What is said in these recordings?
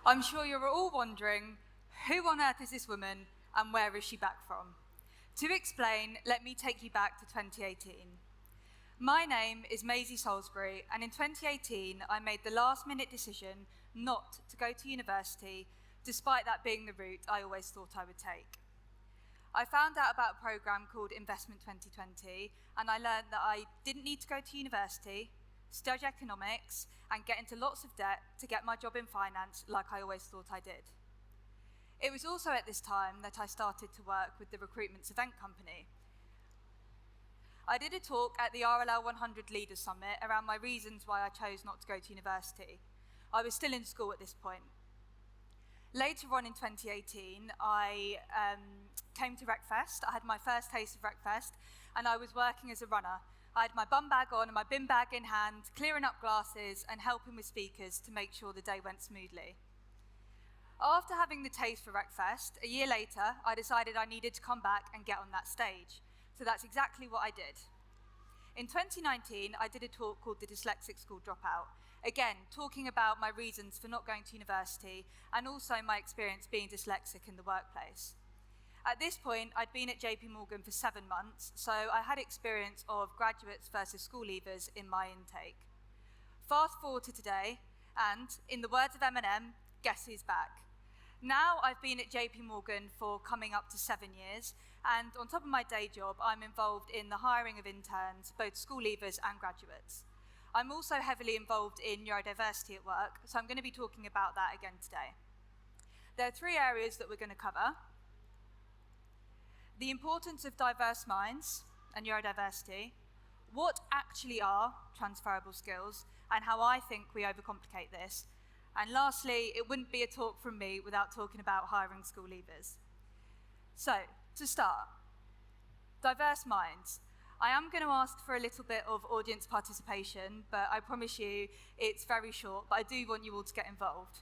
I'm sure you're all wondering, who on earth is this woman and where is she back from? To explain, let me take you back to 2018. My name is Maisie Salisbury, and in 2018 I made the last-minute decision not to go to university, despite that being the route I always thought I would take. I found out about a programme called Investment 2020, and I learned that I didn't need to go to university, study economics, and get into lots of debt to get my job in finance like I always thought I did. It was also at this time that I started to work with the Recruitment's event company. I did a talk at the RLL 100 Leaders Summit around my reasons why I chose not to go to university. I was still in school at this point. Later on in 2018, I came to RecFest. I had my first taste of RecFest, and I was working as a runner. I had my bum bag on and my bin bag in hand, clearing up glasses and helping with speakers to make sure the day went smoothly. After having the taste for RecFest, a year later, I decided I needed to come back and get on that stage. So that's exactly what I did. In 2019, I did a talk called The Dyslexic School Dropout, again, talking about my reasons for not going to university and also my experience being dyslexic in the workplace. At this point, I'd been at JP Morgan for 7 months, so I had experience of graduates versus school leavers in my intake. Fast forward to today, and in the words of Eminem, guess who's back? Now I've been at JP Morgan for coming up to 7 years, and on top of my day job, I'm involved in the hiring of interns, both school leavers and graduates. I'm also heavily involved in neurodiversity at work, so I'm going to be talking about that again today. There are 3 areas that we're going to cover: the importance of diverse minds and neurodiversity, what actually are transferable skills, and how I think we overcomplicate this. And lastly, it wouldn't be a talk from me without talking about hiring school leavers. So, to start, diverse minds. I am going to ask for a little bit of audience participation, but I promise you it's very short, but I do want you all to get involved.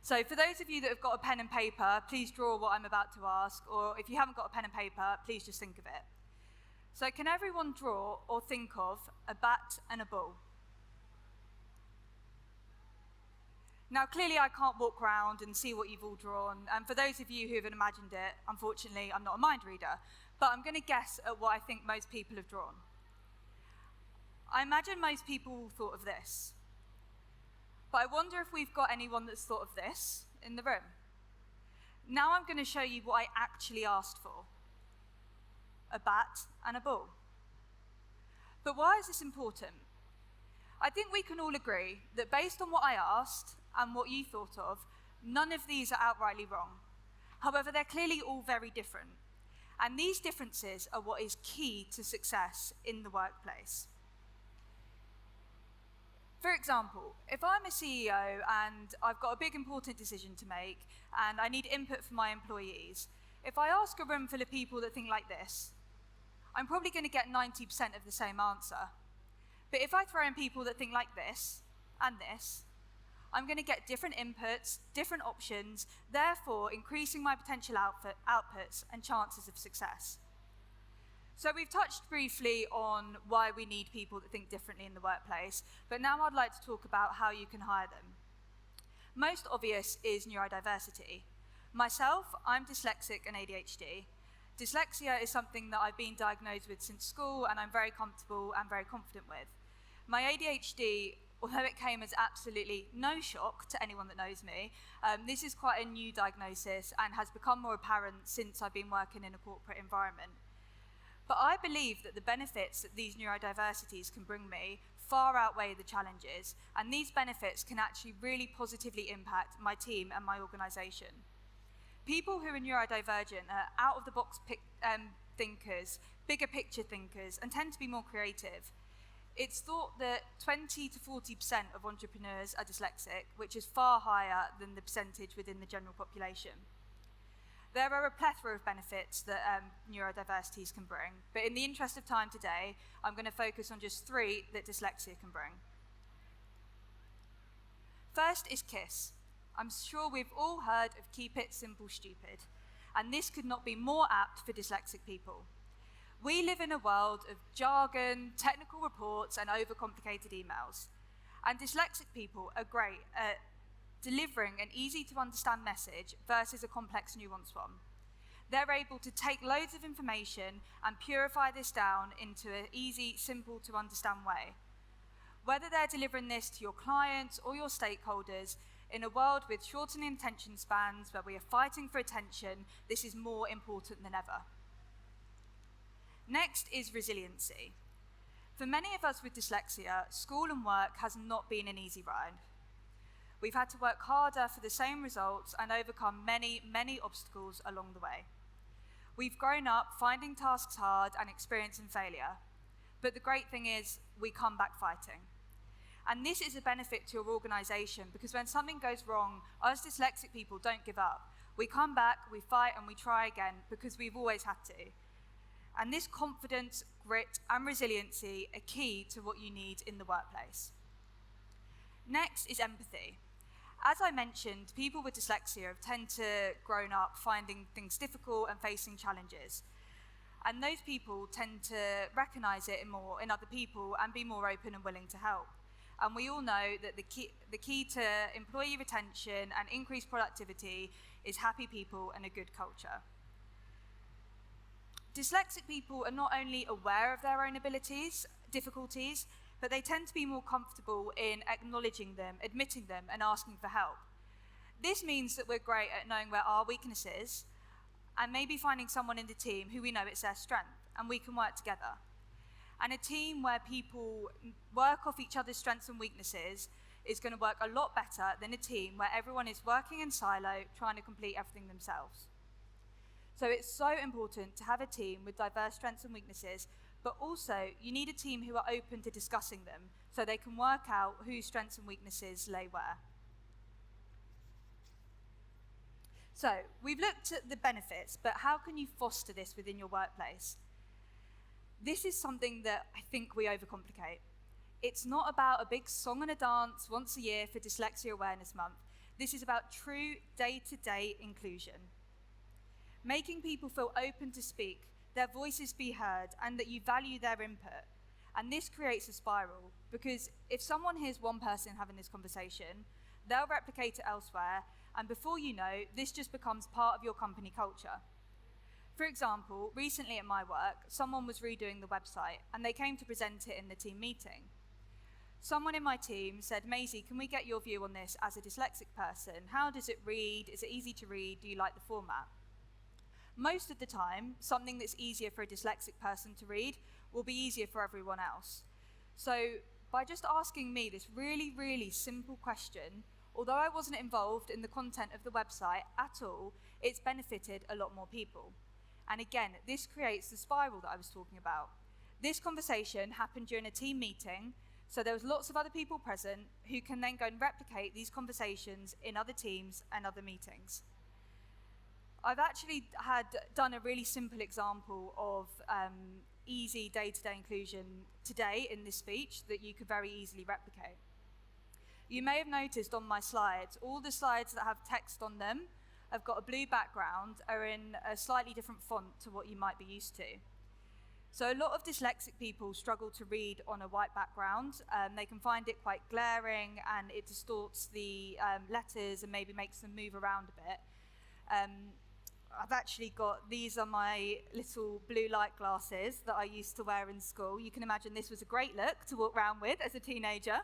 So for those of you that have got a pen and paper, please draw what I'm about to ask, or if you haven't got a pen and paper, please just think of it. So can everyone draw or think of a bat and a bull? Now, clearly I can't walk around and see what you've all drawn, and for those of you who have imagined it, unfortunately, I'm not a mind reader, but I'm going to guess at what I think most people have drawn. I imagine most people thought of this, but I wonder if we've got anyone that's thought of this in the room. Now I'm going to show you what I actually asked for: a bat and a bull. But why is this important? I think we can all agree that based on what I asked and what you thought of, none of these are outrightly wrong. However, they're clearly all very different. And these differences are what is key to success in the workplace. For example, if I'm a CEO and I've got a big important decision to make and I need input from my employees, if I ask a room full of people that think like this, I'm probably going to get 90% of the same answer. But if I throw in people that think like this and this, I'm going to get different inputs, different options, therefore increasing my potential outputs and chances of success. So we've touched briefly on why we need people that think differently in the workplace, but now I'd like to talk about how you can hire them. Most obvious is neurodiversity. Myself, I'm dyslexic and ADHD. Dyslexia is something that I've been diagnosed with since school and I'm very comfortable and very confident with. My ADHD, although it came as absolutely no shock to anyone that knows me, this is quite a new diagnosis and has become more apparent since I've been working in a corporate environment. But I believe that the benefits that these neurodiversities can bring me far outweigh the challenges, and these benefits can actually really positively impact my team and my organisation. People who are neurodivergent are out-of-the-box thinkers, bigger picture thinkers, and tend to be more creative. It's thought that 20 to 40% of entrepreneurs are dyslexic, which is far higher than the percentage within the general population. There are a plethora of benefits that neurodiversities can bring, but in the interest of time today, I'm going to focus on just 3 that dyslexia can bring. First is KISS. I'm sure we've all heard of Keep It Simple Stupid, and this could not be more apt for dyslexic people. We live in a world of jargon, technical reports, and overcomplicated emails. And dyslexic people are great at delivering an easy-to-understand message versus a complex, nuanced one. They're able to take loads of information and purify this down into an easy, simple-to-understand way. Whether they're delivering this to your clients or your stakeholders, in a world with shortening attention spans where we are fighting for attention, this is more important than ever. Next is resiliency. For many of us with dyslexia, school and work has not been an easy ride. We've had to work harder for the same results and overcome many, many obstacles along the way. We've grown up finding tasks hard and experiencing failure. But the great thing is, we come back fighting. And this is a benefit to your organisation, because when something goes wrong, us dyslexic people don't give up. We come back, we fight, and we try again, because we've always had to. And this confidence, grit, and resiliency are key to what you need in the workplace. Next is empathy. As I mentioned, people with dyslexia tend to grown up finding things difficult and facing challenges. And those people tend to recognise it more in other people and be more open and willing to help. And we all know that the key to employee retention and increased productivity is happy people and a good culture. Dyslexic people are not only aware of their own difficulties, but they tend to be more comfortable in acknowledging them, admitting them, and asking for help. This means that we're great at knowing where our weakness is, and maybe finding someone in the team who we know it's their strength, and we can work together. And a team where people work off each other's strengths and weaknesses is going to work a lot better than a team where everyone is working in silo, trying to complete everything themselves. So it's so important to have a team with diverse strengths and weaknesses, but also you need a team who are open to discussing them so they can work out whose strengths and weaknesses lay where. So we've looked at the benefits, but how can you foster this within your workplace? This is something that I think we overcomplicate. It's not about a big song and a dance once a year for Dyslexia Awareness Month. This is about true day-to-day inclusion. Making people feel open to speak, their voices be heard, and that you value their input. And this creates a spiral, because if someone hears one person having this conversation, they'll replicate it elsewhere, and before you know, this just becomes part of your company culture. For example, recently at my work, someone was redoing the website, and they came to present it in the team meeting. Someone in my team said, Maisie, can we get your view on this as a dyslexic person? How does it read? Is it easy to read? Do you like the format? Most of the time, something that's easier for a dyslexic person to read will be easier for everyone else. So by just asking me this really, really simple question, although I wasn't involved in the content of the website at all, it's benefited a lot more people. And again, this creates the spiral that I was talking about. This conversation happened during a team meeting, so there was lots of other people present who can then go and replicate these conversations in other teams and other meetings. I've actually done a really simple example of easy day-to-day inclusion today in this speech that you could very easily replicate. You may have noticed on my slides, all the slides that have text on them have got a blue background, are in a slightly different font to what you might be used to. So a lot of dyslexic people struggle to read on a white background. They can find it quite glaring, and it distorts the letters and maybe makes them move around a bit. I've actually these are my little blue light glasses that I used to wear in school. You can imagine this was a great look to walk around with as a teenager.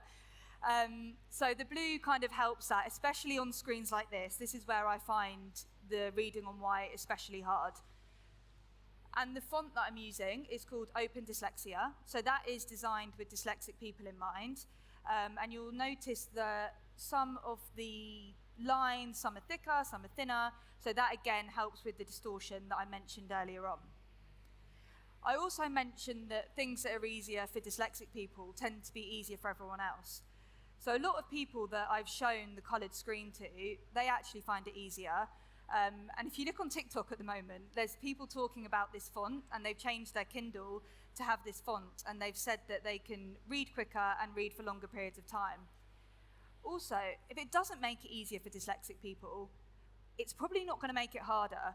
So the blue kind of helps that, especially on screens like this. This is where I find the reading on white especially hard. And the font that I'm using is called Open Dyslexia. So that is designed with dyslexic people in mind. And you'll notice that some of the lines, some are thicker, some are thinner. So that again helps with the distortion that I mentioned earlier on. I also mentioned that things that are easier for dyslexic people tend to be easier for everyone else. So a lot of people that I've shown the coloured screen to, they actually find it easier. And if you look on TikTok at the moment, there's people talking about this font, and they've changed their Kindle to have this font, and they've said that they can read quicker and read for longer periods of time. Also, if it doesn't make it easier for dyslexic people, it's probably not going to make it harder.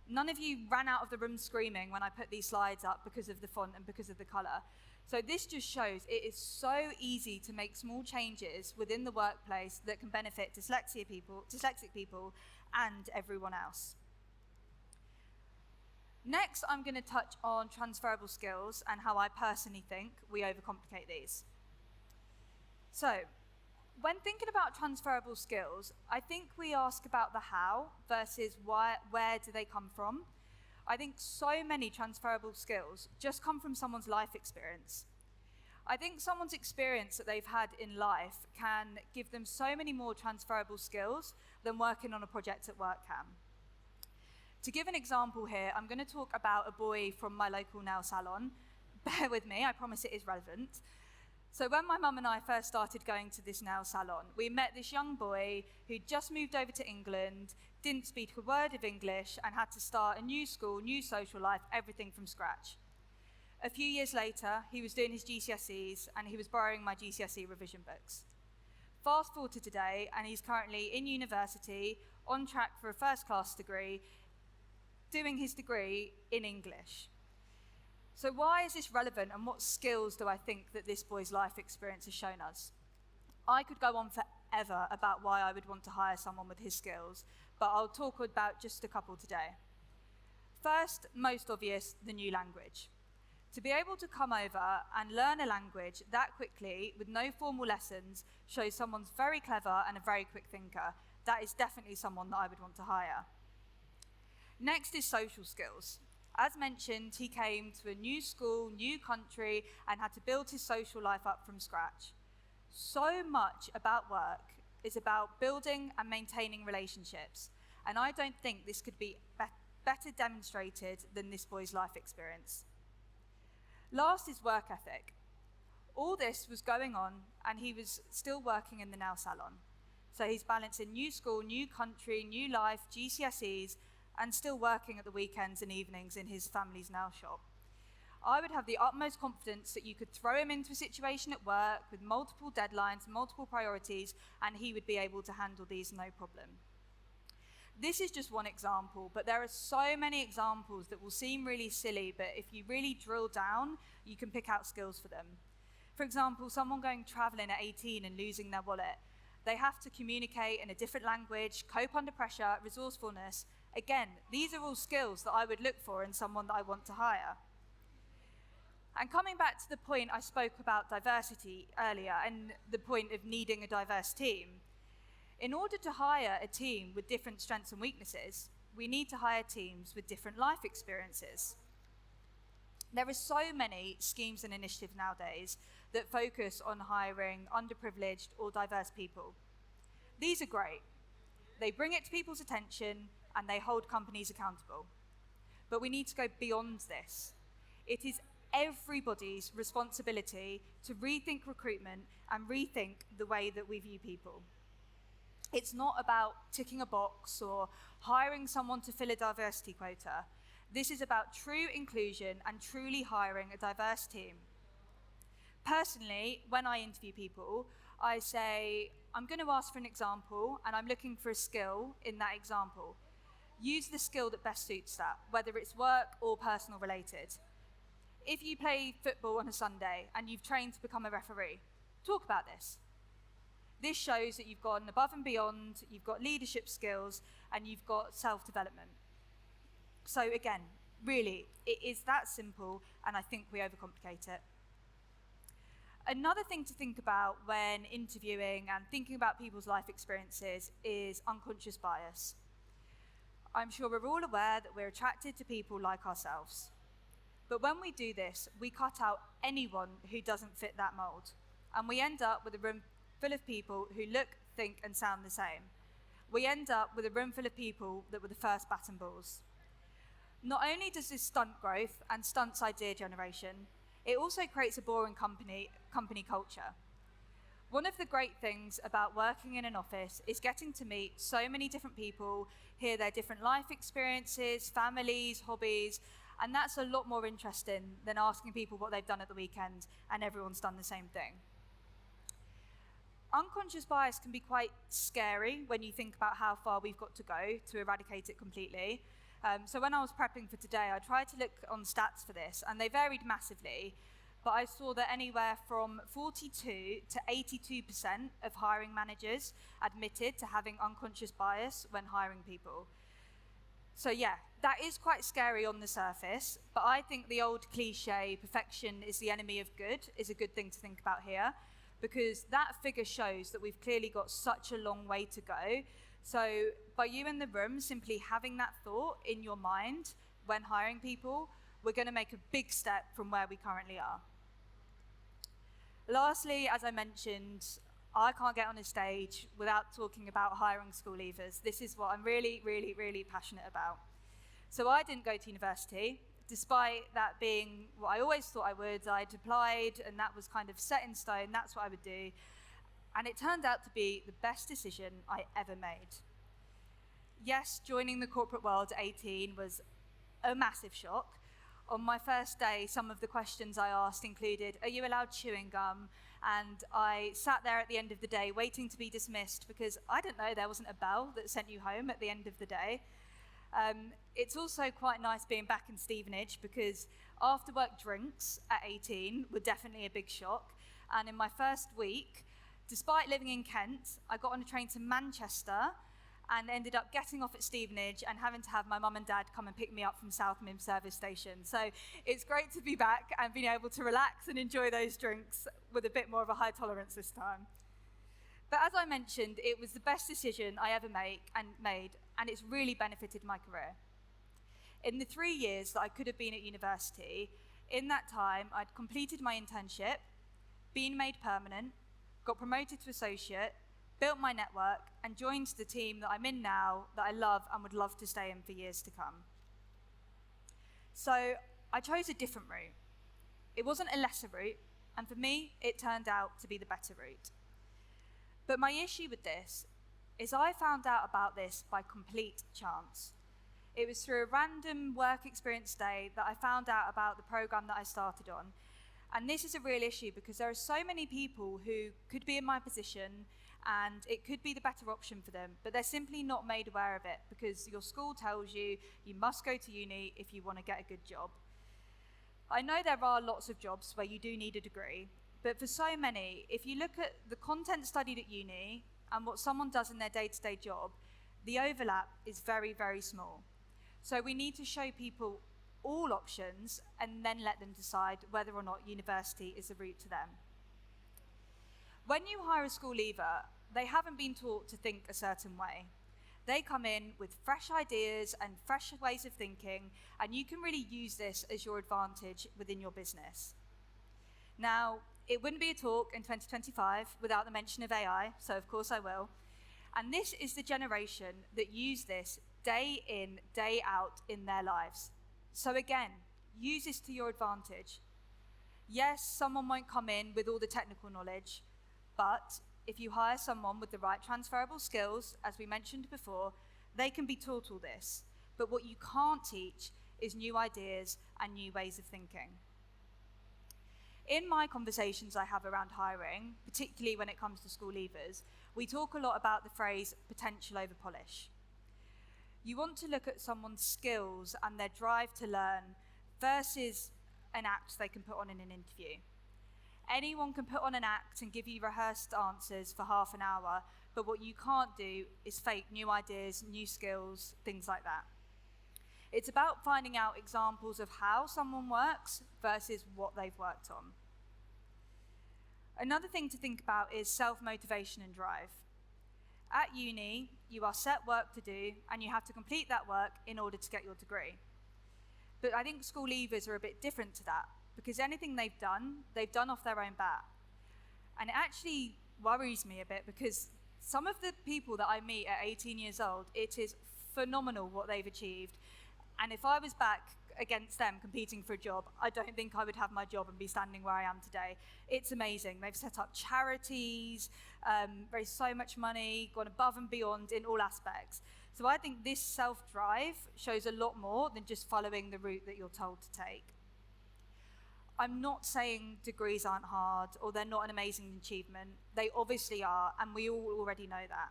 None of you ran out of the room screaming when I put these slides up because of the font and because of the colour. So this just shows it is so easy to make small changes within the workplace that can benefit dyslexic people and everyone else. Next, I'm going to touch on transferable skills and how I personally think we overcomplicate these. So, when thinking about transferable skills, I think we ask about the how versus where do they come from. I think so many transferable skills just come from someone's life experience. I think someone's experience that they've had in life can give them so many more transferable skills than working on a project at work can. To give an example here, I'm going to talk about a boy from my local nail salon. Bear with me, I promise it is relevant. So when my mum and I first started going to this nail salon, we met this young boy who'd just moved over to England, didn't speak a word of English, and had to start a new school, new social life, everything from scratch. A few years later, he was doing his GCSEs, and he was borrowing my GCSE revision books. Fast forward to today, and he's currently in university, on track for a first-class degree, doing his degree in English. So why is this relevant, and what skills do I think that this boy's life experience has shown us? I could go on forever about why I would want to hire someone with his skills, but I'll talk about just a couple today. First, most obvious, the new language. To be able to come over and learn a language that quickly with no formal lessons shows someone's very clever and a very quick thinker. That is definitely someone that I would want to hire. Next is social skills. As mentioned, he came to a new school, new country, and had to build his social life up from scratch. So much about work is about building and maintaining relationships, and I don't think this could be better demonstrated than this boy's life experience. Last is work ethic. All this was going on, and he was still working in the nail salon. So he's balancing new school, new country, new life, GCSEs, and still working at the weekends and evenings in his family's nail shop. I would have the utmost confidence that you could throw him into a situation at work with multiple deadlines, multiple priorities, and he would be able to handle these no problem. This is just one example, but there are so many examples that will seem really silly, but if you really drill down, you can pick out skills for them. For example, someone going traveling at 18 and losing their wallet. They have to communicate in a different language, cope under pressure, resourcefulness. Again, these are all skills that I would look for in someone that I want to hire. And coming back to the point I spoke about diversity earlier and the point of needing a diverse team, in order to hire a team with different strengths and weaknesses, we need to hire teams with different life experiences. There are so many schemes and initiatives nowadays that focus on hiring underprivileged or diverse people. These are great. They bring it to people's attention and they hold companies accountable. But we need to go beyond this. It is everybody's responsibility to rethink recruitment and rethink the way that we view people. It's not about ticking a box or hiring someone to fill a diversity quota. This is about true inclusion and truly hiring a diverse team. Personally, when I interview people, I say, I'm going to ask for an example and I'm looking for a skill in that example. Use the skill that best suits that, whether it's work or personal related. If you play football on a Sunday and you've trained to become a referee, talk about this. This shows that you've gone above and beyond, you've got leadership skills, and you've got self-development. So again, really, it is that simple, and I think we overcomplicate it. Another thing to think about when interviewing and thinking about people's life experiences is unconscious bias. I'm sure we're all aware that we're attracted to people like ourselves. But when we do this, we cut out anyone who doesn't fit that mold, and we end up with a room full of people who look, think, and sound the same. We end up with a room full of people that were the first bat and balls. Not only does this stunt growth and stunts idea generation, it also creates a boring company culture. One of the great things about working in an office is getting to meet so many different people, hear their different life experiences, families, hobbies, and that's a lot more interesting than asking people what they've done at the weekend and everyone's done the same thing. Unconscious bias can be quite scary when you think about how far we've got to go to eradicate it completely. So when I was prepping for today, I tried to look on stats for this, and they varied massively, but I saw that anywhere from 42 to 82% of hiring managers admitted to having unconscious bias when hiring people. So yeah, that is quite scary on the surface, but I think the old cliche, perfection is the enemy of good, is a good thing to think about here, because that figure shows that we've clearly got such a long way to go. So by you in the room simply having that thought in your mind when hiring people, we're going to make a big step from where we currently are. Lastly, as I mentioned, I can't get on a stage without talking about hiring school leavers. This is what I'm really, really, really passionate about. So I didn't go to university, despite that being what I always thought I would. I'd applied, and that was kind of set in stone. That's what I would do. And it turned out to be the best decision I ever made. Yes, joining the corporate world at 18 was a massive shock. On my first day, some of the questions I asked included, are you allowed chewing gum? And I sat there at the end of the day waiting to be dismissed because I didn't know there wasn't a bell that sent you home at the end of the day. It's also quite nice being back in Stevenage because after work drinks at 18 were definitely a big shock. And in my first week, despite living in Kent, I got on a train to Manchester and ended up getting off at Stevenage and having to have my mum and dad come and pick me up from South Mim service station. So it's great to be back and being able to relax and enjoy those drinks with a bit more of a high tolerance this time. But as I mentioned, it was the best decision I ever made, and it's really benefited my career. In the 3 years that I could have been at university, in that time, I'd completed my internship, been made permanent, got promoted to associate, built my network, and joined the team that I'm in now that I love and would love to stay in for years to come. So I chose a different route. It wasn't a lesser route, and for me, it turned out to be the better route. But my issue with this is I found out about this by complete chance. It was through a random work experience day that I found out about the program that I started on. And this is a real issue because there are so many people who could be in my position and it could be the better option for them, but they're simply not made aware of it because your school tells you you must go to uni if you want to get a good job. I know there are lots of jobs where you do need a degree, but for so many, if you look at the content studied at uni and what someone does in their day-to-day job, the overlap is very, very small. So we need to show people all options and then let them decide whether or not university is the route to them. When you hire a school leaver, they haven't been taught to think a certain way. They come in with fresh ideas and fresh ways of thinking, and you can really use this as your advantage within your business. Now, it wouldn't be a talk in 2025 without the mention of AI, so of course I will. And this is the generation that use this day in, day out in their lives. So again, use this to your advantage. Yes, someone won't come in with all the technical knowledge, but if you hire someone with the right transferable skills, as we mentioned before, they can be taught all this. But what you can't teach is new ideas and new ways of thinking. In my conversations I have around hiring, particularly when it comes to school leavers, we talk a lot about the phrase potential over polish. You want to look at someone's skills and their drive to learn versus an act they can put on in an interview. Anyone can put on an act and give you rehearsed answers for half an hour, but what you can't do is fake new ideas, new skills, things like that. It's about finding out examples of how someone works versus what they've worked on. Another thing to think about is self-motivation and drive. At uni, you are set work to do, and you have to complete that work in order to get your degree. But I think school leavers are a bit different to that, because anything they've done off their own bat. And it actually worries me a bit, because some of the people that I meet at 18 years old, it is phenomenal what they've achieved. And if I was back against them competing for a job, I don't think I would have my job and be standing where I am today. It's amazing. They've set up charities, raised so much money, gone above and beyond in all aspects. So I think this self-drive shows a lot more than just following the route that you're told to take. I'm not saying degrees aren't hard or they're not an amazing achievement. They obviously are, and we all already know that.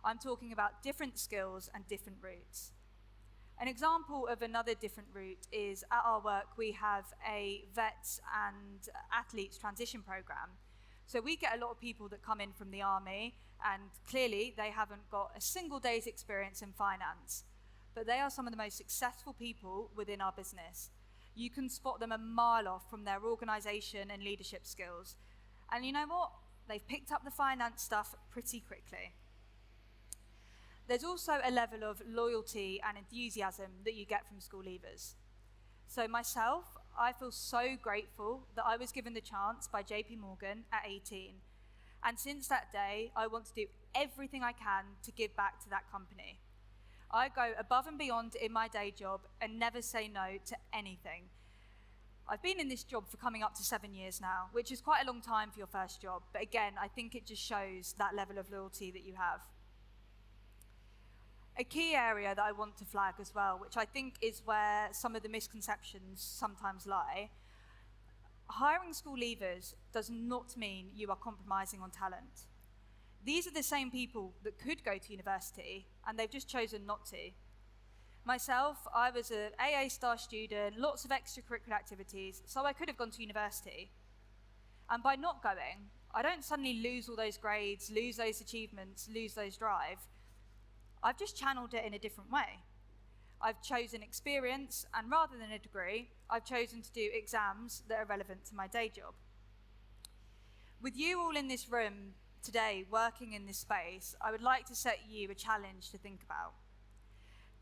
I'm talking about different skills and different routes. An example of another different route is at our work we have a vets and athletes transition program. So we get a lot of people that come in from the army and clearly they haven't got a single day's experience in finance, but they are some of the most successful people within our business. You can spot them a mile off from their organisation and leadership skills. And you know what? They've picked up the finance stuff pretty quickly. There's also a level of loyalty and enthusiasm that you get from school leavers. So myself, I feel so grateful that I was given the chance by JP Morgan at 18. And since that day, I want to do everything I can to give back to that company. I go above and beyond in my day job and never say no to anything. I've been in this job for coming up to 7 years now, which is quite a long time for your first job. But again, I think it just shows that level of loyalty that you have. A key area that I want to flag as well, which I think is where some of the misconceptions sometimes lie, hiring school leavers does not mean you are compromising on talent. These are the same people that could go to university, and they've just chosen not to. Myself, I was an AA star student, lots of extracurricular activities, so I could have gone to university. And by not going, I don't suddenly lose all those grades, lose those achievements, lose those drive. I've just channeled it in a different way. I've chosen experience, and rather than a degree, I've chosen to do exams that are relevant to my day job. With you all in this room today, working in this space, I would like to set you a challenge to think about.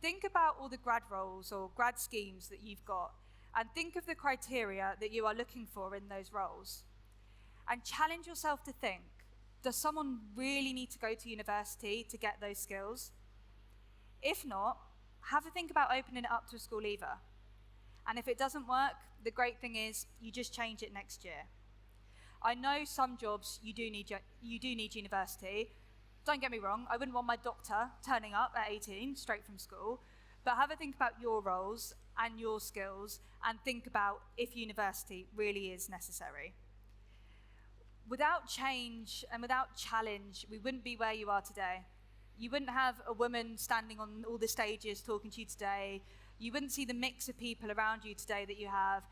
Think about all the grad roles or grad schemes that you've got, and think of the criteria that you are looking for in those roles. And challenge yourself to think, does someone really need to go to university to get those skills? If not, have a think about opening it up to a school leaver. And if it doesn't work, the great thing is you just change it next year. I know some jobs you do need university. Don't get me wrong, I wouldn't want my doctor turning up at 18 straight from school, but have a think about your roles and your skills and think about if university really is necessary. Without change and without challenge, we wouldn't be where you are today. You wouldn't have a woman standing on all the stages talking to you today. You wouldn't see the mix of people around you today that you have.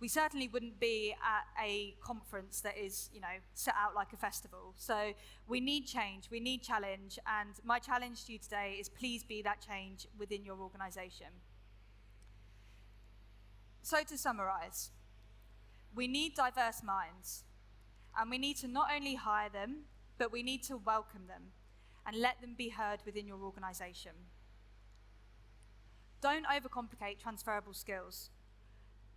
We certainly wouldn't be at a conference that is, set out like a festival. So we need change, we need challenge, and my challenge to you today is please be that change within your organisation. So to summarise, we need diverse minds, and we need to not only hire them, but we need to welcome them and let them be heard within your organisation. Don't overcomplicate transferable skills.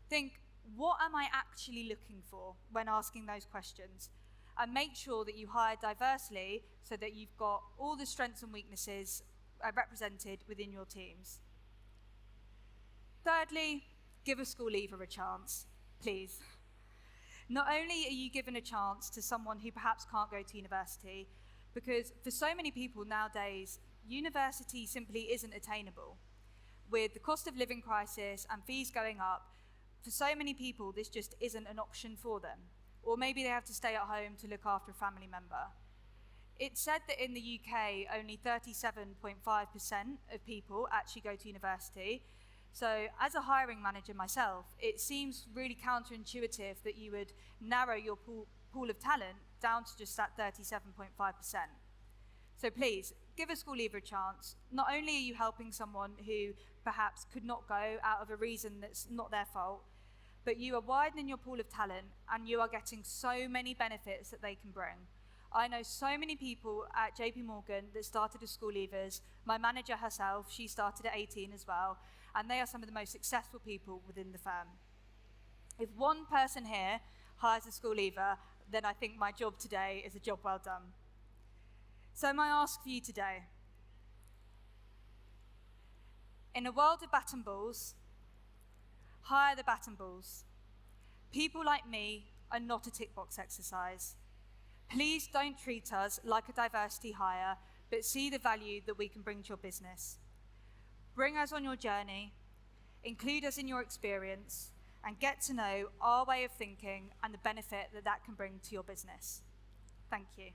Think, what am I actually looking for when asking those questions? And make sure that you hire diversely so that you've got all the strengths and weaknesses represented within your teams. Thirdly, give a school leaver a chance, please. Not only are you given a chance to someone who perhaps can't go to university, because for so many people nowadays, university simply isn't attainable. With the cost of living crisis and fees going up, for so many people, this just isn't an option for them. Or maybe they have to stay at home to look after a family member. It's said that in the UK, only 37.5% of people actually go to university. So as a hiring manager myself, it seems really counterintuitive that you would narrow your pool of talent down to just that 37.5%. So please, give a school leaver a chance. Not only are you helping someone who perhaps could not go out of a reason that's not their fault, but you are widening your pool of talent and you are getting so many benefits that they can bring. I know so many people at JP Morgan that started as school leavers. My manager herself, she started at 18 as well, and they are some of the most successful people within the firm. If one person here hires a school leaver, then I think my job today is a job well done. So my ask for you today, in a world of bat and balls, hire the bat and balls. People like me are not a tick box exercise. Please don't treat us like a diversity hire, but see the value that we can bring to your business. Bring us on your journey, include us in your experience, and get to know our way of thinking and the benefit that that can bring to your business. Thank you.